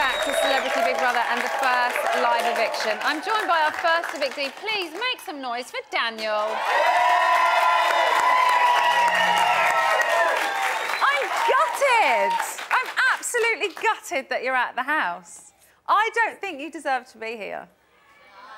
back to Celebrity Big Brother and the first live eviction. I'm joined by our first evictee. Please make some noise for Daniel. I'm gutted. I'm absolutely gutted that you're at the house. I don't think you deserve to be here.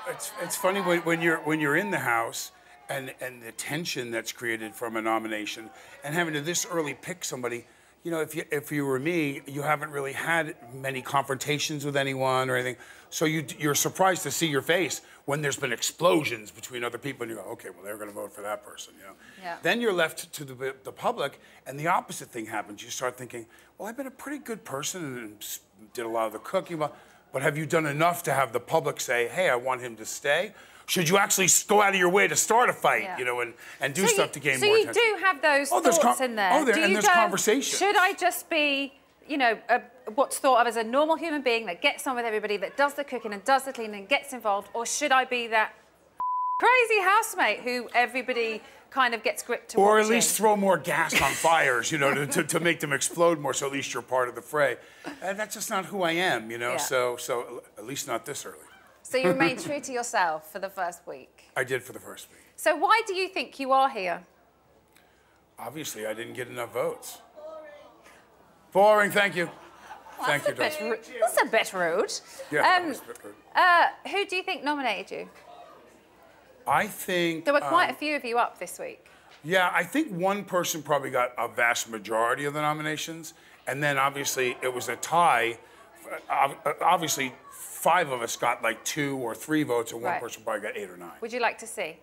It's funny when you're in the house and the tension that's created from a nomination and having to this early pick somebody. You know, if you were me, you haven't really had many confrontations with anyone or anything, so you're surprised to see your face when there's been explosions between other people, and you go, okay, well, they're going to vote for that person, you know. Yeah. Then you're left to the public, and the opposite thing happens. You start thinking, well, I've been a pretty good person and did a lot of the cooking, but have you done enough to have the public say, hey, I want him to stay? Should you actually go out of your way to start a fight, you know, and do stuff to gain more attention? So you do have those thoughts in there? There's conversation. Should I just be, you know, what's thought of as a normal human being that gets on with everybody, that does the cooking and does the cleaning and gets involved, or should I be that crazy housemate who everybody kind of gets gripped to Or at least throw more gas on fires, you know, to make them explode more, so at least you're part of the fray. And that's just not who I am, you know, so at least not this early. So you remained true to yourself for the first week? I did for the first week. So why do you think you are here? Obviously, I didn't get enough votes. Boring, thank you. Well, thank you, that's a bit rude. Yeah, that's a bit rude. Who do you think nominated you? I think... There were quite a few of you up this week. Yeah, I think one person probably got a vast majority of the nominations, and then obviously it was a tie. Obviously, 5 of us got like 2 or 3 votes, and one person probably got 8 or 9. Would you like to see?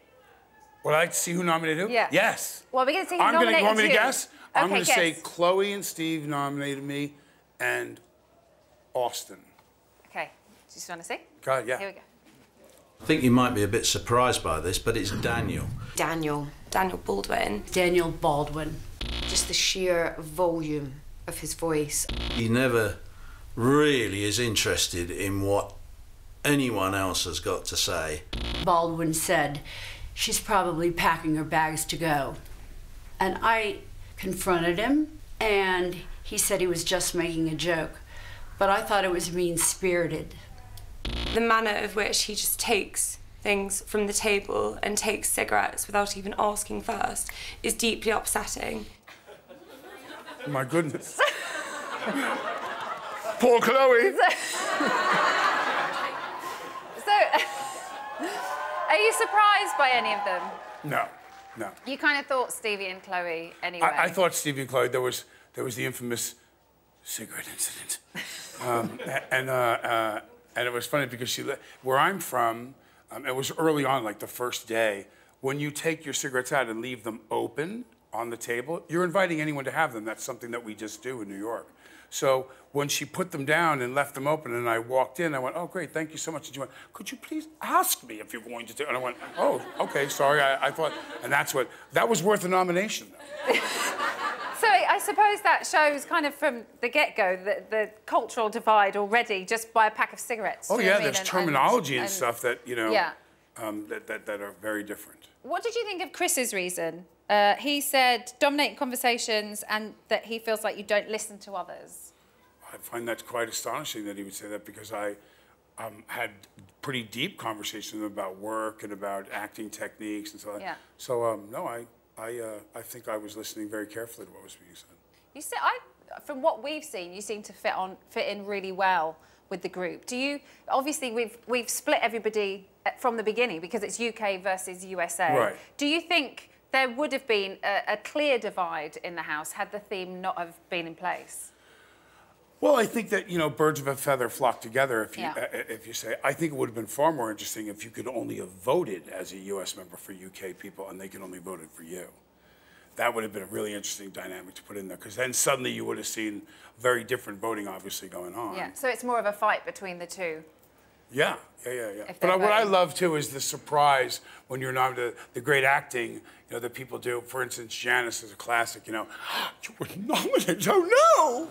Would I like to see who nominated who? Yeah. Yes. Well, we're going to see who nominated you. Want me to guess? Okay, I'm going to say Chloe and Steve nominated me, and Austin. Okay. Do you just want to see? God, yeah. Here we go. I think you might be a bit surprised by this, but it's Daniel. Daniel Baldwin. Daniel Baldwin. Just the sheer volume of his voice. He never really is interested in what anyone else has got to say. Baldwin said, she's probably packing her bags to go. And I confronted him, and he said he was just making a joke. But I thought it was mean-spirited. The manner of which he just takes things from the table and takes cigarettes without even asking first is deeply upsetting. Oh my goodness. Poor Chloe. Are you surprised by any of them? No, no. You kind of thought Stevie and Chloe anyway. I thought Stevie and Chloe. There was the infamous cigarette incident, and it was funny because where I'm from, it was early on, like the first day. When you take your cigarettes out and leave them open on the table, you're inviting anyone to have them. That's something that we just do in New York. So when she put them down and left them open, and I walked in, I went, "Oh, great, thank you so much." And she went, "Could you please ask me if you're going to do?" And I went, "Oh, okay, sorry." I thought, and that was worth a nomination, though. So I suppose that shows kind of from the get-go the cultural divide already just by a pack of cigarettes. Oh yeah, there's terminology and stuff that you know that are very different. What did you think of Chris's reason? He said dominating conversations and that he feels like you don't listen to others. I find that quite astonishing that he would say that, because I had pretty deep conversations about work and about acting techniques and so on. Yeah. So no, I think I was listening very carefully to what was being said. You said, from what we've seen, you seem to fit in really well with the group. Do you? Obviously, we've split everybody from the beginning because it's UK versus USA. Right. Do you think there would have been a clear divide in the house had the theme not have been in place? Well, I think that, you know, birds of a feather flock together, if you say. I think it would have been far more interesting if you could only have voted as a U.S. member for UK people and they could only voted for you. That would have been a really interesting dynamic to put in there, because then suddenly you would have seen very different voting, obviously, going on. Yeah, so it's more of a fight between the two. Yeah. But what I love, too, is the surprise when you're nominated, the great acting, you know, that people do. For instance, Janice is a classic, you know, you were nominated, oh no!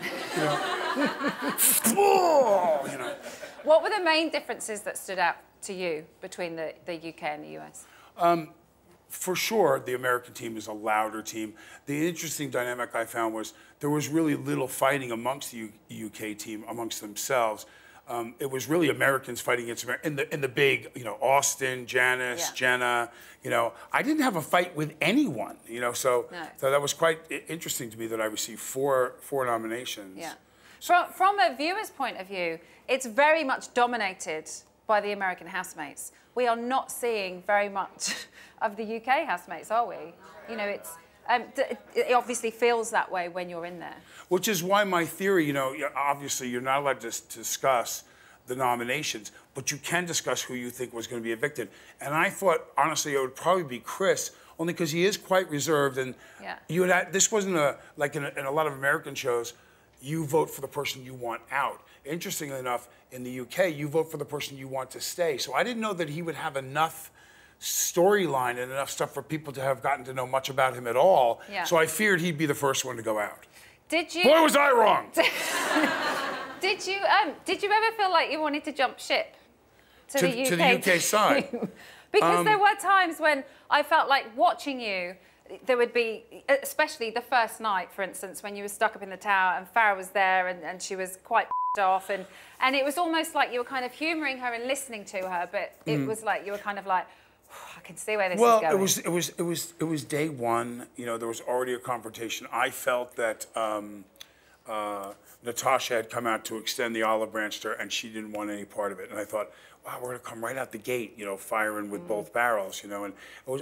You know. What were the main differences that stood out to you between the UK and the US? For sure, the American team is a louder team. The interesting dynamic I found was there was really little fighting amongst the UK team, amongst themselves. it was really Americans fighting against America in the big, you know, Austin, Janice, Jenna. You know, I didn't have a fight with anyone. You know, so that was quite interesting to me that I received four nominations. Yeah. From a viewer's point of view, it's very much dominated by the American housemates. We are not seeing very much of the UK housemates, are we? You know, it's. It obviously feels that way when you're in there. Which is why my theory, you know, obviously you're not allowed to discuss the nominations, but you can discuss who you think was going to be evicted. And I thought, honestly, it would probably be Chris, only because he is quite reserved. And this wasn't like in a lot of American shows, you vote for the person you want out. Interestingly enough, in the UK, you vote for the person you want to stay. So I didn't know that he would have enough storyline and enough stuff for people to have gotten to know much about him at all. Yeah. So I feared he'd be the first one to go out. Did you? Boy, was I wrong. Did you ever feel like you wanted to jump ship to the UK side? Because there were times when I felt like watching you, there would be, especially the first night, for instance, when you were stuck up in the tower and Farrah was there and she was quite off and it was almost like you were kind of humouring her and listening to her, but it was like you were kind of like, I can see where this is going. Well, it was day one. You know, there was already a confrontation. I felt that Natasha had come out to extend the olive branch to her, and she didn't want any part of it. And I thought, wow, we're going to come right out the gate, you know, firing with both barrels, you know. And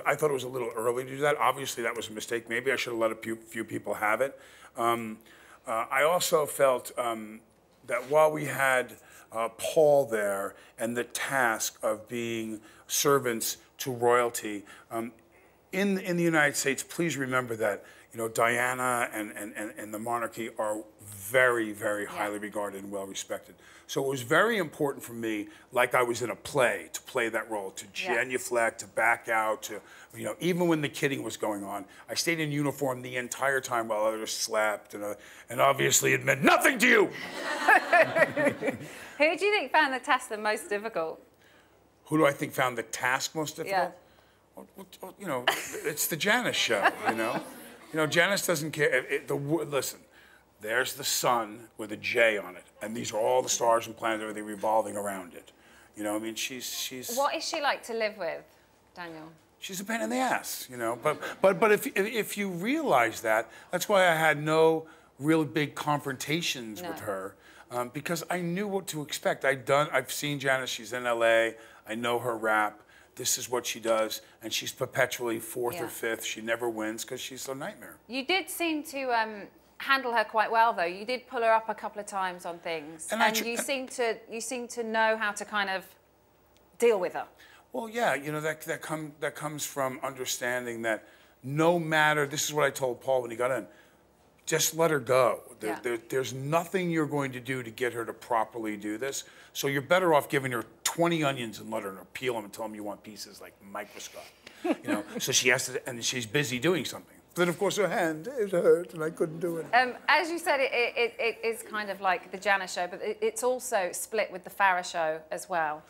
I thought it was a little early to do that. Obviously, that was a mistake. Maybe I should have let a few people have it. I also felt that while we had Paul there and the task of being servants to royalty, in the United States, please remember that, you know, Diana and the monarchy are very, very highly regarded and well respected. So it was very important for me, like I was in a play, to play that role, to genuflect, to back out, to, you know, even when the kidding was going on, I stayed in uniform the entire time while others slept, and obviously it meant nothing to you. Who do you think found the task the most difficult? Who do I think found the task most difficult? Yeah. Well, you know, it's the Janice show, you know? You know, Janice doesn't care. Listen, there's the sun with a J on it, and these are all the stars and planets, everything revolving around it. You know, I mean, she's... What is she like to live with, Daniel? She's a pain in the ass, you know? But if you realize that, that's why I had no real big confrontations with her, because I knew what to expect. I've seen Janice, she's in LA, I know her rap. This is what she does, and she's perpetually fourth or fifth. She never wins because she's a nightmare. You did seem to handle her quite well, though. You did pull her up a couple of times on things, and you seem to know how to kind of deal with her. Well, yeah, you know, that comes from understanding that no matter. This is what I told Paul when he got in. Just let her go. There's nothing you're going to do to get her to properly do this. So you're better off giving her 20 onions and letting her peel them and tell them you want pieces like microscope. You know, so she has to, and she's busy doing something. Then of course her hand, it hurt, and I couldn't do it. As you said, it is kind of like the Janice show, but it's also split with the Farrah show as well.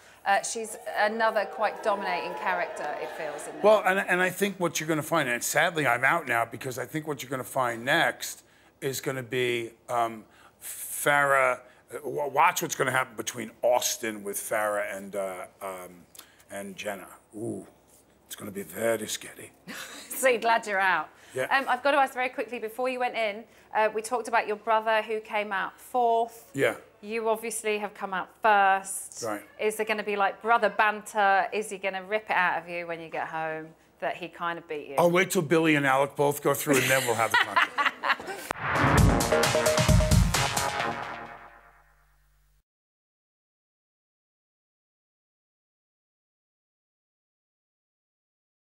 She's another quite dominating character, it feels. In there. Well, and I think what you're going to find, and sadly I'm out now because I think what you're going to find next is going to be Farrah. Watch what's going to happen between Austin with Farrah and Jenna. Ooh, it's going to be very scary. So glad you're out. Yeah. I've got to ask very quickly, before you went in, we talked about your brother who came out fourth. Yeah. You obviously have come out first. Right. Is there going to be like brother banter? Is he going to rip it out of you when you get home that he kind of beat you? I'll wait till Billy and Alec both go through and then we'll have the conversation.